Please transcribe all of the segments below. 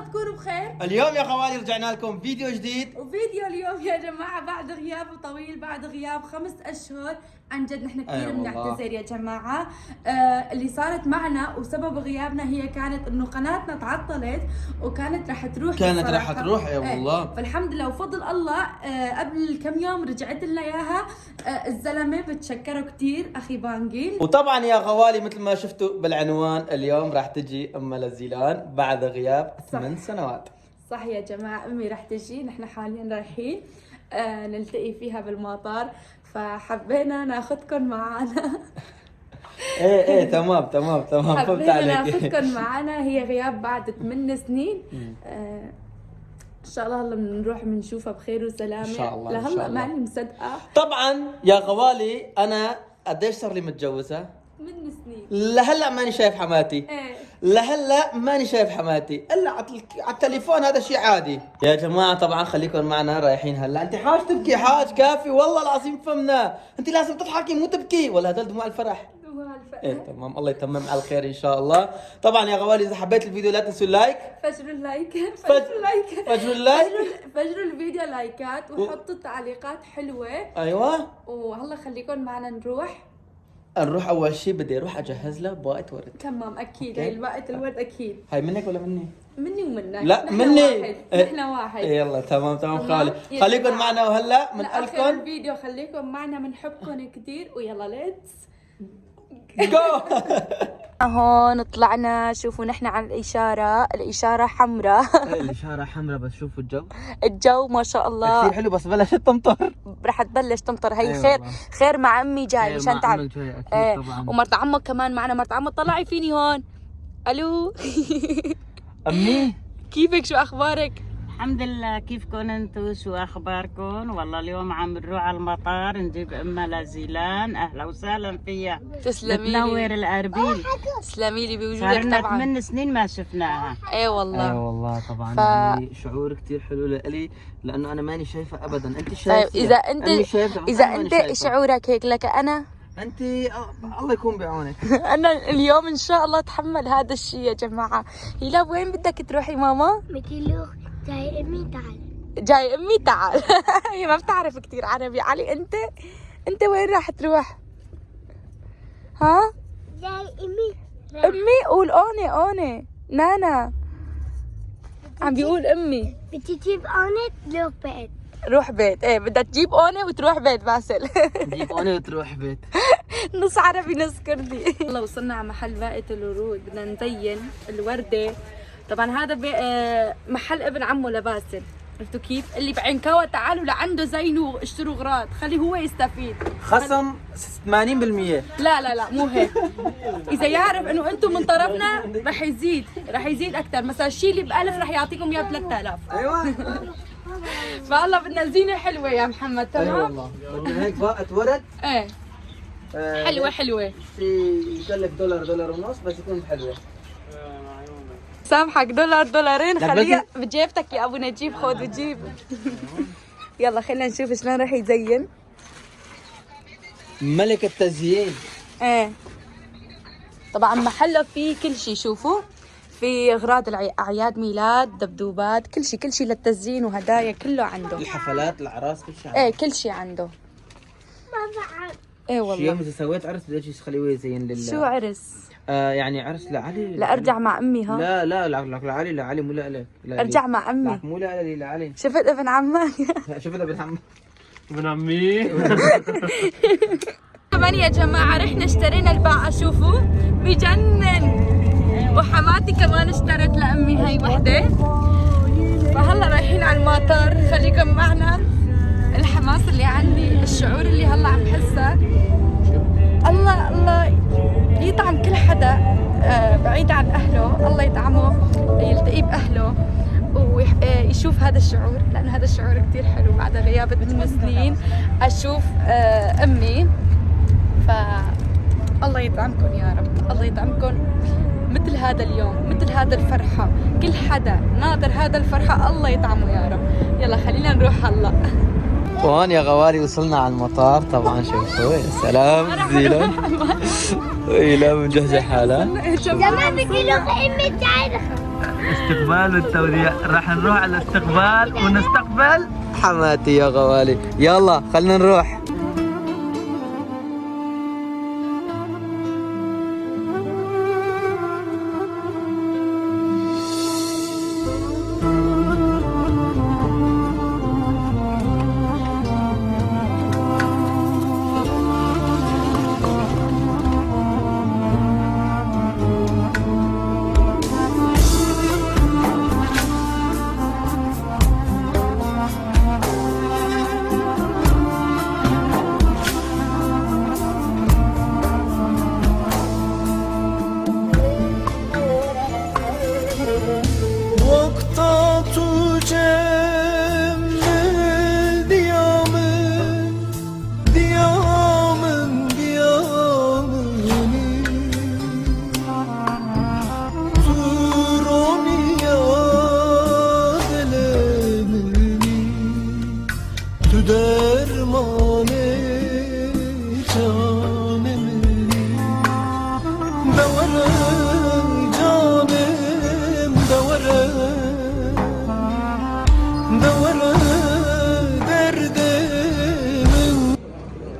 تكونوا بخير. اليوم يا خوالي رجعنا لكم فيديو جديد، وفيديو اليوم يا جماعة بعد غياب طويل، بعد غياب 5 أشهر. عن جد نحن كثير بنعتذر يا جماعة. اللي صارت معنا وسبب غيابنا هي كانت انه قناتنا تعطلت وكانت رح تروح. يا والله. فالحمد لله وفضل الله قبل كم يوم رجعت لنا اياها. الزلمة بتشكره كثير اخي بانجيل. وطبعا يا خوالي مثل ما شفتوا بالعنوان اليوم راح تجي ام لزيلان بعد غياب 8 سنوات. صح يا جماعة، امي رح تجي. نحن حاليا رايحين نلتقي فيها بالمطار، فحبينا ناخذكم معنا. ايه تمام فهمت حبينا عليك. ناخذكم معنا. هي غياب بعد 8 سنين. ان شاء الله هلا بنروح بنشوفها بخير وسلامه. ان شاء الله لهلا ماني مصدقه. طبعا يا خوالي انا قديش صار لي متجوزه؟ من سنين. لهلا ماني شايف حماتي. ايه لهلا ماني شايف حماتي الا على التليفون، هذا شيء عادي يا جماعه. طبعا خليكم معنا رايحين هلا. انت حاج تبكي؟ حاج كافي والله العظيم فهمنا. انت لازم تضحكي مو تبكي، ولا هذول دموع الفرح؟ دموع الفرح. ايه تمام، الله يتمم على الخير ان شاء الله. طبعا يا غوالي اذا حبيت الفيديو لا تنسوا اللايك. فجروا اللايك. فجروا الفيديو لايكات وحطوا تعليقات حلوه. ايوه. وهلا خليكم معنا نروح. اول شيء بدي اروح اجهز له بواقة ورد. تمام اكيد. هي الباقة الورد اكيد. هاي منك ولا مني؟ مني ومنك. لا نحن مني واحد. نحن واحد. يلا تمام خالي. خليكم معنا وهلا من لآخر الكم الفيديو خليكم معنا، بنحبكم كثير ويلا ليتس جو. هون طلعنا. شوفوا نحن على الإشارة حمراء. الاشاره حمراء بس شوفوا الجو ما شاء الله كثير حلو، بس بلشت تمطر. رح تبلش تمطر. هي أيوة خير والله. خير مع امي جاي مشان تعال. ايه طبعا. ومرت عمك كمان معنا. مرت عمك طلعي فيني هون. الو. امي كيفك؟ شو اخبارك؟ الحمد لله. كيفكم انتم؟ شو اخباركم؟ والله اليوم عم نروح على المطار نجيب امها لزيلان. اهلا وسهلا فيها. تسلمي بتنور لي. الاربيل. تسلمي لي صار بوجودك لنا طبعا. 8 سنين ما شفناها. اي والله. اي والله طبعا. يعني شعور كثير حلو لإلي لانه انا ماني شايفه ابدا. انت شايفه؟ طيب اذا انت شعورك هيك لك انا. انت الله يكون بعونك. انا اليوم ان شاء الله اتحمل هذا الشيء يا جماعه. هلا وين بدك تروحي ماما؟ بدي اروح جاي امي تعال. جاي امي تعال. هي ما بتعرف كثير عربي. علي انت وين راح تروح؟ ها؟ جاي امي. امي قول اوني نانا. عم بيقول امي. بدي تجيب انا لو بيت. روح بيت. ايه بدها تجيب اوني وتروح بيت باسل. تجيب انا وتروح بيت. نص عربي نص كردي. والله وصلنا على محل باقة الورود. بدنا نزين الوردة. طبعا هذا محل ابن عمه لباسل. عرفتوا كيف؟ اللي بعينكاوة تعالوا لعنده زينوا اشتروا غراض، خلي هو يستفيد. خصم 80%. لا مو هيك. اذا يعرف انه انتم من طرفنا رح يزيد اكثر. مثلا الشيء اللي ب1000 رح يعطيكم اياه ب3000. ايوه. فالله بدنا زينه حلوه يا محمد. تمام. اي والله بدنا هيك باقة ورد. ايه حلوه. يكلف دولار ونص بس يكون حلوه. سامحك دولارين خليها بجيبتك يا ابو نجيب. خذ وجيب. يلا خلينا نشوف شلون راح يزين. ملك التزيين. ايه طبعا محله فيه كل شيء. شوفوا في اغراض اعياد ميلاد، دبدوبات، كل شيء للتزيين وهدايا كله عنده. الحفلات الاعراس كل شيء عنده. ايه كل شيء عنده. بابا ايه والله. يوم اذا سويت عرس بدي اجي خليه يزين لله. شو عرس؟ يعني عرس لعلي. لا ارجع مع امي. ها لا لعلي مو لإلك. ارجع مع امي. مو لعلي. شفت ابن عمك؟ شفت ابن عمي. كمان يا جماعة رحنا اشترينا الباقة. شوفوا بجنن. وحماتي كمان اشترت لأمي هاي وحدة. فهلا رايحين على المطار. خليكم معنا. الحماس اللي عندي، الشعور اللي هلا عم حسه. الله يطعم كل حدا بعيد عن أهله. الله يطعمه يلتقي بأهله ويشوف هذا الشعور، لأنه هذا الشعور كتير حلو. بعد غياب 8 سنين أشوف أمي. فالله يطعمكم يا رب. الله يطعمكم مثل هذا اليوم، مثل هذا الفرحة. كل حدا ناطر هذا الفرحة الله يطعمه يا رب. يلا خلينا نروح هلا. وهون يا غوالي وصلنا على المطار. طبعا شوفوا يا سلام زينة. لا مجهزة حالها. زمان بدي اروح امي تعال. استقبال والتوديع، راح نروح على الاستقبال ونستقبل حماتي يا غوالي. يلا خلنا نروح.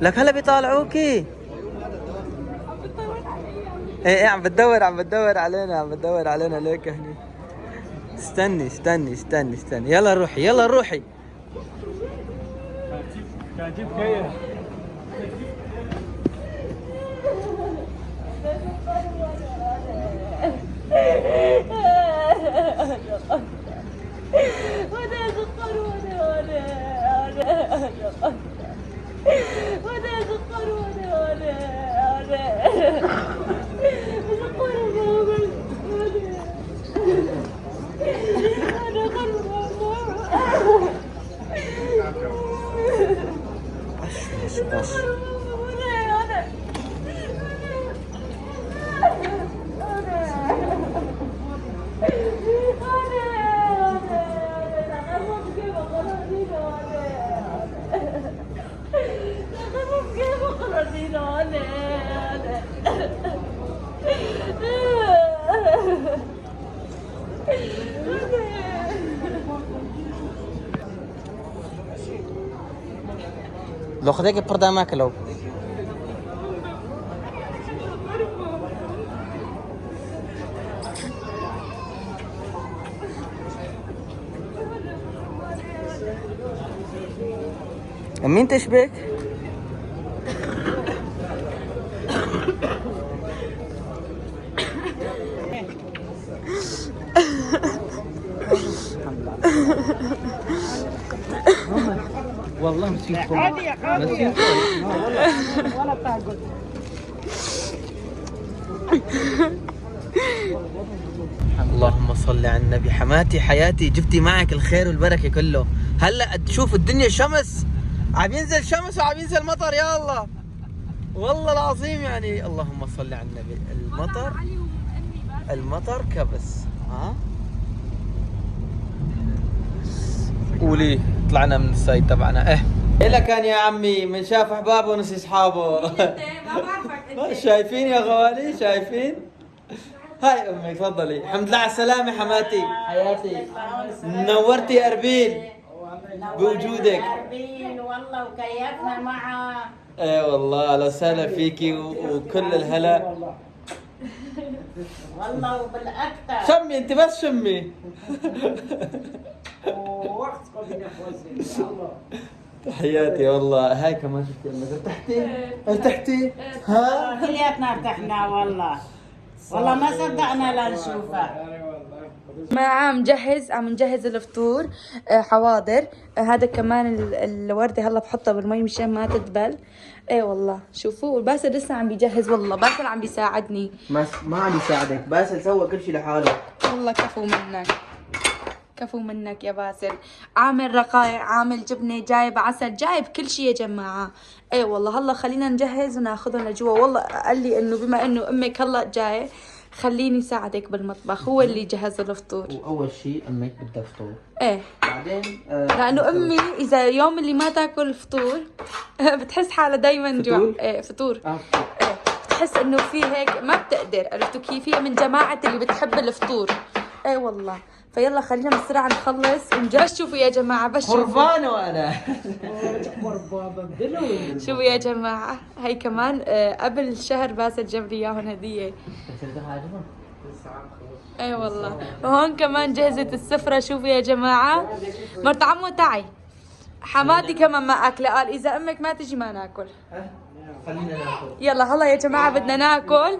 لك هلا بيطالعوكي. ايه عم بتدور علينا ليك هني. استني يلا روحي. لو خديك بردا ماكلو. مين تشبك؟ والله نسيتكم. ولا تعقد. اللهم صل على النبي. حماتي حياتي، جبتي معك الخير والبركه كله. هلا تشوف الدنيا شمس، عم ينزل شمس وعم ينزل مطر. يا الله والله العظيم يعني. اللهم صل على النبي. المطر كبس. ها قولي طلعنا من السايد تبعنا. إيه كان يا عمي، من شاف احبابه ونسي اصحابه. ما بعرفك. شايفين يا غوالي، شايفين؟ هاي امي تفضلي. الحمد لله على السلامة حماتي حياتي. نورتي اربيل بوجودك. اربيل والله وكيفنا معه. ايه والله اهلا وسهلا فيكي وكل الهلا. والله وبالاكثر. شمي انت بس شمي. تحياتي والله. هاي كمان شفتي امك ارتحتي؟ ها؟ كلياتنا ارتحنا والله ما صدقنا لا نشوفها. ما عم نجهز الفطور. حواضر. هذا كمان الوردة هلا بحطها بالمي مشان ما تدبل. ايه والله شوفوا باسل لسه عم بيجهز. والله باسل عم بيساعدني. ما عم يساعدك، باسل سوى كل شيء لحاله. والله كفو منك يا باسل. عامل رقائق، عامل جبنه، جايب عسل، جايب كل شيء يا جماعه. اي والله هلا خلينا نجهز وناخذهم لجوا. والله قال لي انه بما انه امك هلا جايه خليني ساعدك بالمطبخ. هو اللي جهز الفطور. واول شيء امك بدها فطور. ايه بعدين لانه امي اذا يوم اللي ما تاكل فطور بتحس حالها دايما جوع. ايه فطور. ايه بتحس انه في هيك ما بتقدر. عرفتوا كيف؟ هي من جماعه اللي بتحب الفطور. اي والله. فيلا خلينا بسرعه نخلص ونجهز. شوفوا يا جماعه بس شوفوا. قربان وانا. شوفوا يا جماعه هي كمان قبل شهر باسل جاب لي اياهم هديه. اي والله. وهون كمان جهزت السفره. شوفوا يا جماعه. مرت عمو تعي. حماتي كمان ما اكله، قال اذا امك ما تجي ما ناكل. خلينا ناكل. يلا هلا يا جماعه بدنا ناكل.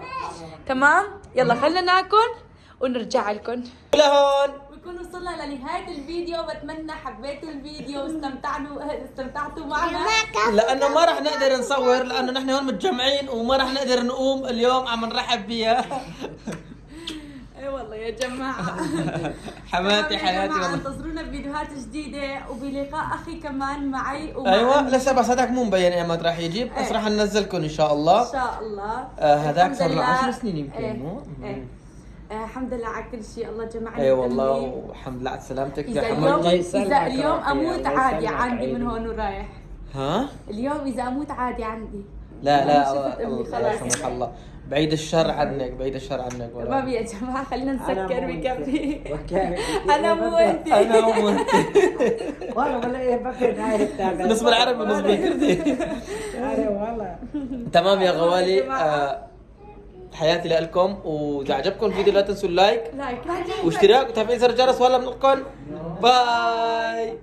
تمام يلا خلينا ناكل ونرجع لكم. لهون بكون وصلنا لنهايه الفيديو. بتمنى حبيتوا الفيديو واستمتعتوا معنا. لانه ما راح نقدر نصور لانه نحن هون متجمعين وما راح نقدر نقوم اليوم عم نرحب بيها. اي والله يا جماعه. حماتي حياتي والله. انتظرونا بفيديوهات جديده وبلقاء اخي كمان معي ايوه لسه بس هذاك مو مبين ايمت راح يجي بس راح ننزلكم ان شاء الله. ان شاء الله. هذاك صار له 10 الحمد سنين لله. يمكن مو؟ الحمد لله على كل شيء. الله جمعنا. اي والله والحمد لله على سلامتك يا اذا حماتي. اليوم اموت عادي عندي من هون ورايح. ها؟ اليوم اذا اموت عادي عندي. لا شفت أمي الله خلاص. سمح الله. بعيد الشر عنك بعيد الشر عنك والله. تمام يا جماعه خلينا نسكر بكفي. انا مو انت. انا مو انت. والله ولا ايه بكر عارف تاعك. بالنسبه للعربي بالنسبه لكردي. والله. تمام يا غوالي. حياتي لكم واذا عجبكم الفيديو لا تنسوا اللايك لايك واشتراك وتفعيل زر الجرس. ولا بنقول باي.